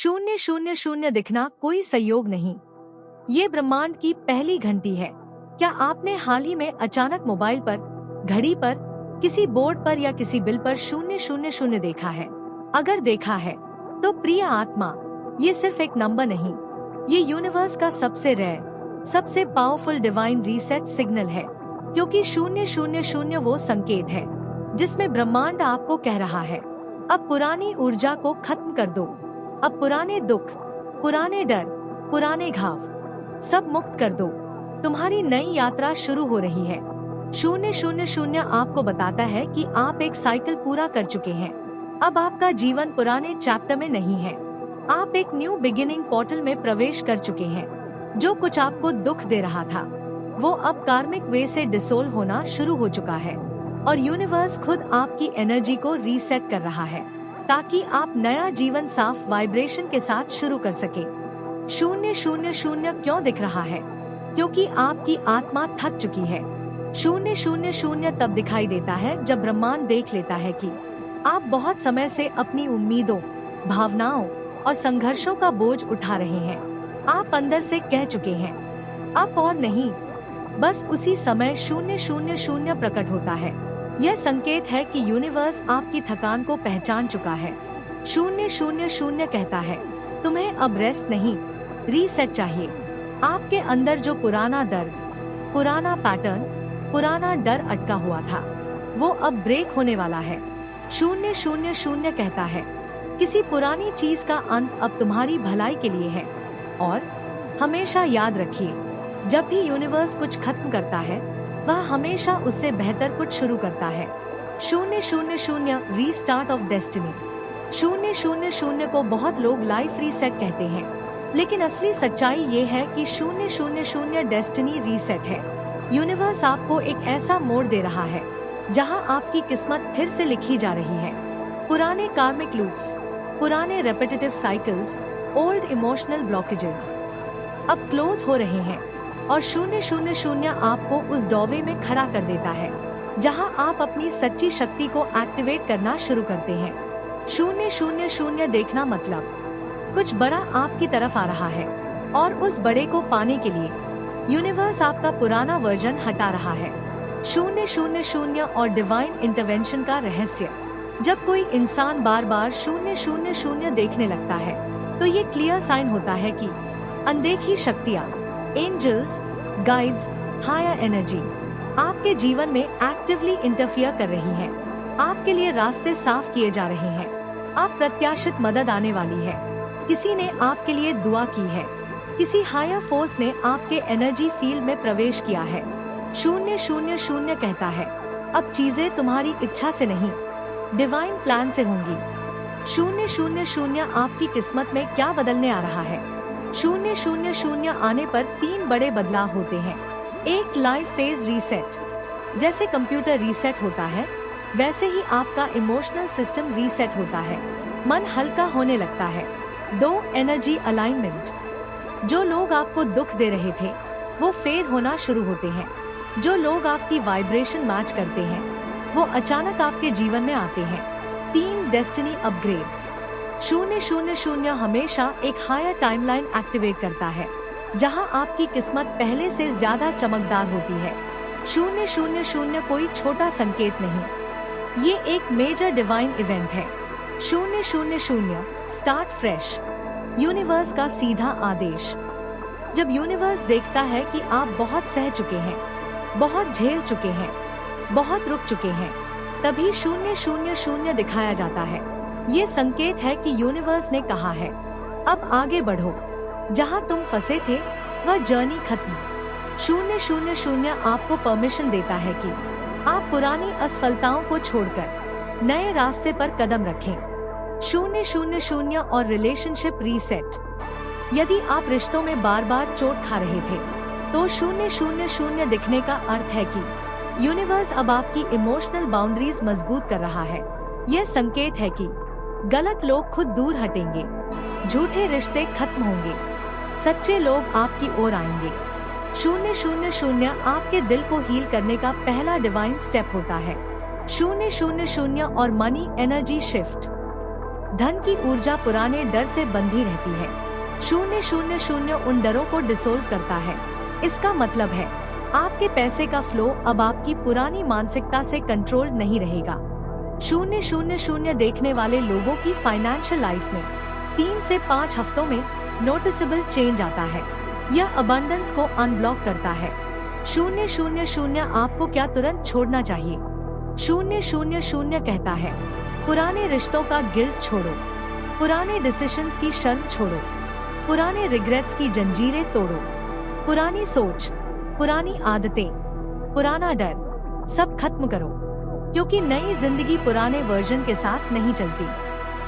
शून्य शून्य शून्य दिखना कोई संयोग नहीं, ये ब्रह्मांड की पहली घंटी है। क्या आपने हाल ही में अचानक मोबाइल पर, घड़ी पर, किसी बोर्ड पर या किसी बिल पर शून्य शून्य शून्य देखा है? अगर देखा है तो प्रिय आत्मा, ये सिर्फ एक नंबर नहीं, ये यूनिवर्स का सबसे रेयर, सबसे पावरफुल डिवाइन रीसेट सिग्नल है। क्योंकि शून्य शून्य शून्य वो संकेत है जिसमें ब्रह्मांड आपको कह रहा है, अब पुरानी ऊर्जा को खत्म कर दो, अब पुराने दुख, पुराने डर, पुराने घाव सब मुक्त कर दो, तुम्हारी नई यात्रा शुरू हो रही है। शून्य शून्य शून्य आपको बताता है कि आप एक साइकिल पूरा कर चुके हैं। अब आपका जीवन पुराने चैप्टर में नहीं है, आप एक न्यू बिगिनिंग पोर्टल में प्रवेश कर चुके हैं। जो कुछ आपको दुख दे रहा था वो अब कार्मिक वे से डिसोल्व होना शुरू हो चुका है और यूनिवर्स खुद आपकी एनर्जी को रीसेट कर रहा है ताकि आप नया जीवन साफ वाइब्रेशन के साथ शुरू कर सके। शून्य शून्य शून्य क्यों दिख रहा है? क्योंकि आपकी आत्मा थक चुकी है। शून्य शून्य शून्य तब दिखाई देता है जब ब्रह्मांड देख लेता है कि आप बहुत समय से अपनी उम्मीदों, भावनाओं और संघर्षों का बोझ उठा रहे हैं। आप अंदर से कह चुके हैं अब और नहीं। बस उसी समय शून्य शून्य शून्य प्रकट होता है। यह संकेत है कि यूनिवर्स आपकी थकान को पहचान चुका है। शून्य शून्य शून्य कहता है तुम्हें अब रेस्ट नहीं, रीसेट चाहिए। आपके अंदर जो पुराना दर्द, पुराना पैटर्न, पुराना डर अटका हुआ था वो अब ब्रेक होने वाला है। शून्य शून्य शून्य कहता है किसी पुरानी चीज का अंत अब तुम्हारी भलाई के लिए है। और हमेशा याद रखिए, जब भी यूनिवर्स कुछ खत्म करता है वह हमेशा उससे बेहतर कुछ शुरू करता है। शून्य शून्य शून्य रीस्टार्ट ऑफ डेस्टिनी। शून्य शून्य शून्य को बहुत लोग लाइफ रीसेट कहते हैं, लेकिन असली सच्चाई ये है कि शून्य शून्य शून्य डेस्टिनी रीसेट है। यूनिवर्स आपको एक ऐसा मोड़ दे रहा है जहां आपकी किस्मत फिर से लिखी जा रही है। पुराने कार्मिक लूप्स, पुराने repetitive cycles, old emotional blockages अब क्लोज हो रहे हैं और शून्य शून्य शून्य आपको उस डॉवे में खड़ा कर देता है जहां आप अपनी सच्ची शक्ति को एक्टिवेट करना शुरू करते हैं। शून्य शून्य शून्य देखना मतलब कुछ बड़ा आपकी तरफ आ रहा है और उस बड़े को पाने के लिए यूनिवर्स आपका पुराना वर्जन हटा रहा है। शून्य शून्य शून्य और डिवाइन इंटरवेंशन का रहस्य। जब कोई इंसान बार बार शून्य शून्य शून्य देखने लगता है तो ये क्लियर साइन होता है कि अनदेखी शक्तियाँ, एंजल्स, गाइड्स, हायर एनर्जी आपके जीवन में एक्टिवली इंटरफियर कर रही हैं। आपके लिए रास्ते साफ किए जा रहे हैं। अप्रत्याशित मदद आने वाली है। किसी ने आपके लिए दुआ की है, किसी हायर फोर्स ने आपके एनर्जी फील्ड में प्रवेश किया है। शून्य शून्य शून्य कहता है अब चीजें तुम्हारी इच्छा से नहीं, डिवाइन प्लान से होंगी। शून्य शून्य शून्य आपकी किस्मत में क्या बदलने आ रहा है? शून्य शून्य शून्य आने पर 3 बड़े बदलाव होते हैं। एक, लाइफ फेज रीसेट। जैसे कंप्यूटर रीसेट होता है वैसे ही आपका इमोशनल सिस्टम रीसेट होता है, मन हल्का होने लगता है। 2, एनर्जी अलाइनमेंट। जो लोग आपको दुख दे रहे थे वो फेड होना शुरू होते हैं। जो लोग आपकी वाइब्रेशन मैच करते हैं वो अचानक आपके जीवन में आते हैं। 3, डेस्टिनी अपग्रेड। शून्य शून्य शून्य हमेशा एक हायर टाइमलाइन एक्टिवेट करता है जहां आपकी किस्मत पहले से ज्यादा चमकदार होती है। शून्य शून्य शून्य कोई छोटा संकेत नहीं, ये एक मेजर डिवाइन इवेंट है। शून्य शून्य शून्य स्टार्ट फ्रेश। यूनिवर्स का सीधा आदेश। जब यूनिवर्स देखता है कि आप बहुत सह चुके हैं, बहुत झेल चुके हैं, बहुत रुक चुके हैं, तभी शून्य शून्य शून्य दिखाया जाता है। ये संकेत है कि यूनिवर्स ने कहा है अब आगे बढ़ो, जहां तुम फंसे थे वह जर्नी खत्म। शून्य शून्य शून्य आपको परमिशन देता है कि आप पुरानी असफलताओं को छोड़कर नए रास्ते पर कदम रखें। शून्य शून्य शून्य और रिलेशनशिप रीसेट। यदि आप रिश्तों में बार बार चोट खा रहे थे तो शून्य शून्य शून्य दिखने का अर्थ है कि यूनिवर्स अब आपकी इमोशनल बाउंड्रीज मजबूत कर रहा है। यह संकेत है कि गलत लोग खुद दूर हटेंगे, झूठे रिश्ते खत्म होंगे, सच्चे लोग आपकी ओर आएंगे। शून्य शून्य शून्य आपके दिल को हील करने का पहला डिवाइन स्टेप होता है। शून्य शून्य शून्य और मनी एनर्जी शिफ्ट। धन की ऊर्जा पुराने डर से बंधी रहती है। 000 उन डरों को डिसोल्व करता है। इसका मतलब है आपके पैसे का फ्लो अब आपकी पुरानी मानसिकता से कंट्रोल नहीं रहेगा। 000 देखने वाले लोगों की फाइनेंशियल लाइफ में 3 से 5 हफ्तों में नोटिसेबल चेंज आता है। यह अबंडेंस को अनब्लॉक करता है। 000 आपको क्या तुरंत छोड़ना चाहिए? 000 कहता है पुराने रिश्तों का गिल्ट छोड़ो, पुराने डिसीजंस की शर्म छोड़ो, पुराने रिग्रेट्स की जंजीरें तोड़ो, पुरानी सोच, पुरानी आदतें, पुराना डर सब खत्म करो, क्योंकि नई जिंदगी पुराने वर्जन के साथ नहीं चलती।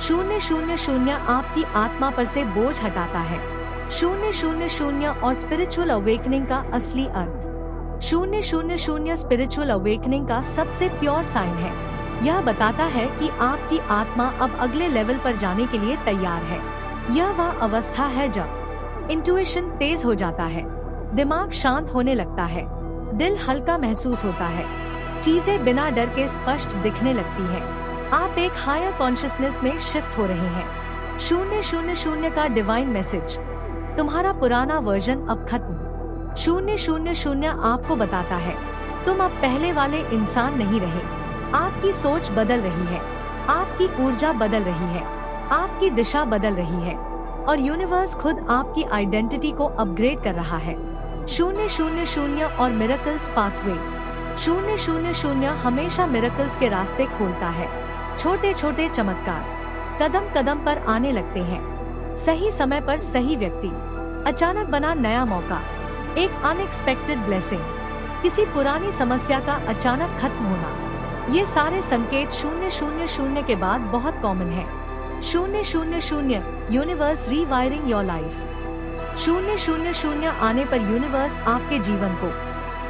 000 आपकी आत्मा पर से बोझ हटाता है। 000 और स्पिरिचुअल अवेकनिंग का असली अर्थ। 000 स्पिरिचुअल अवेकनिंग का सबसे प्योर साइन है। यह बताता है कि आपकी आत्मा अब अगले लेवल पर जाने के लिए तैयार है। यह वह अवस्था है जब इंट्यूशन तेज हो जाता है, दिमाग शांत होने लगता है, दिल हल्का महसूस होता है, चीजें बिना डर के स्पष्ट दिखने लगती हैं। आप एक हायर कॉन्शियसनेस में शिफ्ट हो रहे हैं। 000 का डिवाइन मैसेज, तुम्हारा पुराना वर्जन अब खत्म। 000 आपको बताता है तुम अब पहले वाले इंसान नहीं रहे। आपकी सोच बदल रही है, आपकी ऊर्जा बदल रही है, आपकी दिशा बदल रही है और यूनिवर्स खुद आपकी आइडेंटिटी को अपग्रेड कर रहा है। 000 और मिरेकल्स पाथवे। 000 हमेशा मिरेकल्स के रास्ते खोलता है। छोटे छोटे चमत्कार कदम कदम पर आने लगते हैं। सही समय पर सही व्यक्ति, अचानक बना नया मौका, एक अनएक्सपेक्टेड ब्लेसिंग, किसी पुरानी समस्या का अचानक खत्म होना, ये सारे संकेत 000 के बाद बहुत कॉमन है। 000 यूनिवर्स रीवायरिंग योर लाइफ। 000 आने पर यूनिवर्स आपके जीवन को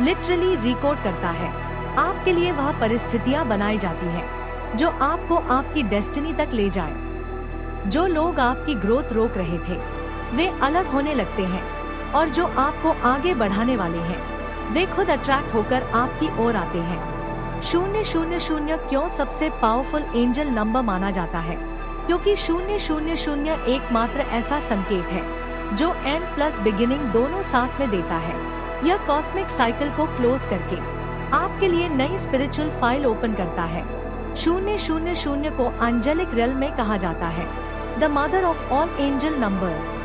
लिटरली रिकोड करता है। आपके लिए वह परिस्थितियां बनाई जाती हैं जो आपको आपकी डेस्टिनी तक ले जाए। जो लोग आपकी ग्रोथ रोक रहे थे वे अलग होने लगते हैं और जो आपको आगे बढ़ाने वाले हैं वे खुद अट्रैक्ट होकर आपकी ओर आते हैं। 000 क्यों सबसे पावरफुल एंजल नंबर माना जाता है? क्योंकि 000 एकमात्र ऐसा संकेत है जो एंड प्लस बिगिनिंग दोनों साथ में देता है। यह कॉस्मिक साइकिल को क्लोज करके आपके लिए नई स्पिरिचुअल फाइल ओपन करता है। 000 को एंजेलिक रियल्म में कहा जाता है, the mother of all angel numbers.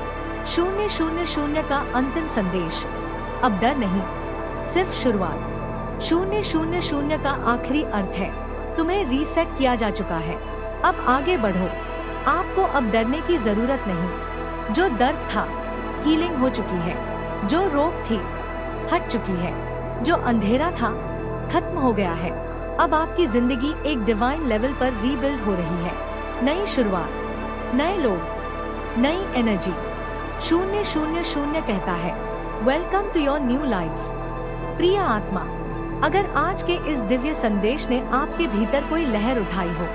000 का अंतिम संदेश, अब डर नहीं, सिर्फ शुरुआत। 000 का आखिरी अर्थ है, तुम्हें रीसेट किया जा चुका है, अब आगे बढ़ो। आपको अब डरने की जरूरत नहीं। जो दर्द था हीलिंग हो चुकी है, जो रोक थी हट चुकी है, जो अंधेरा था खत्म हो गया है। अब आपकी जिंदगी एक डिवाइन लेवल पर रीबिल्ड हो रही है। नई शुरुआत, नए लोग, नई एनर्जी। 000 कहता है, welcome to your new life. प्रिय आत्मा, अगर आज के इस दिव्य संदेश ने आपके भीतर कोई लहर उठाई हो,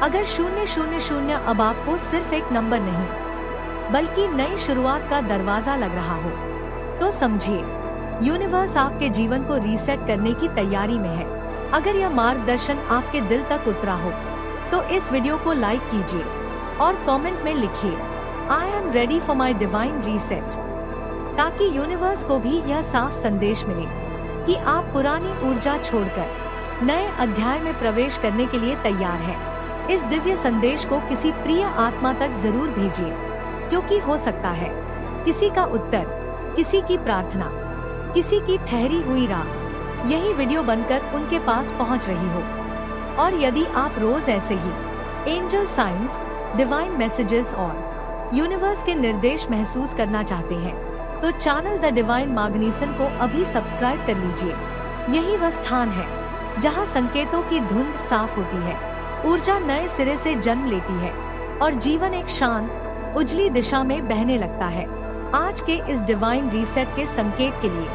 अगर 000 अब आपको सिर्फ एक नंबर नहीं बल्कि नई शुरुआत का दरवाजा लग रहा हो, तो समझिए यूनिवर्स आपके जीवन को रीसेट करने की तैयारी में है। अगर यह मार्गदर्शन आपके दिल तक उतरा हो तो इस वीडियो को लाइक कीजिए और कमेंट में लिखिए, I am ready for my divine reset, ताकि यूनिवर्स को भी यह साफ संदेश मिले कि आप पुरानी ऊर्जा छोड़कर नए अध्याय में प्रवेश करने के लिए तैयार हैं। इस दिव्य संदेश को किसी प्रिय आत्मा तक जरूर भेजिए, क्योंकि हो सकता है किसी का उत्तर, किसी की प्रार्थना, किसी की ठहरी हुई राह यही वीडियो बनकर उनके पास पहुंच रही हो। और यदि आप रोज ऐसे ही एंजल साइंस, डिवाइन मैसेजेस और यूनिवर्स के निर्देश महसूस करना चाहते हैं, तो चैनल द डिवाइन मैग्नीसन को अभी सब्सक्राइब कर लीजिए। यही वह स्थान है जहां संकेतों की धुंध साफ होती है, ऊर्जा नए सिरे से जन्म लेती है और जीवन एक शांत, उजली दिशा में बहने लगता है। आज के इस डिवाइन रीसेट के संकेत के लिए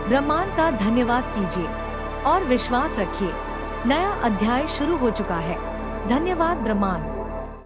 ब्रह्मांड का धन्यवाद कीजिए और विश्वास रखिए, नया अध्याय शुरू हो चुका है। धन्यवाद ब्रह्मांड।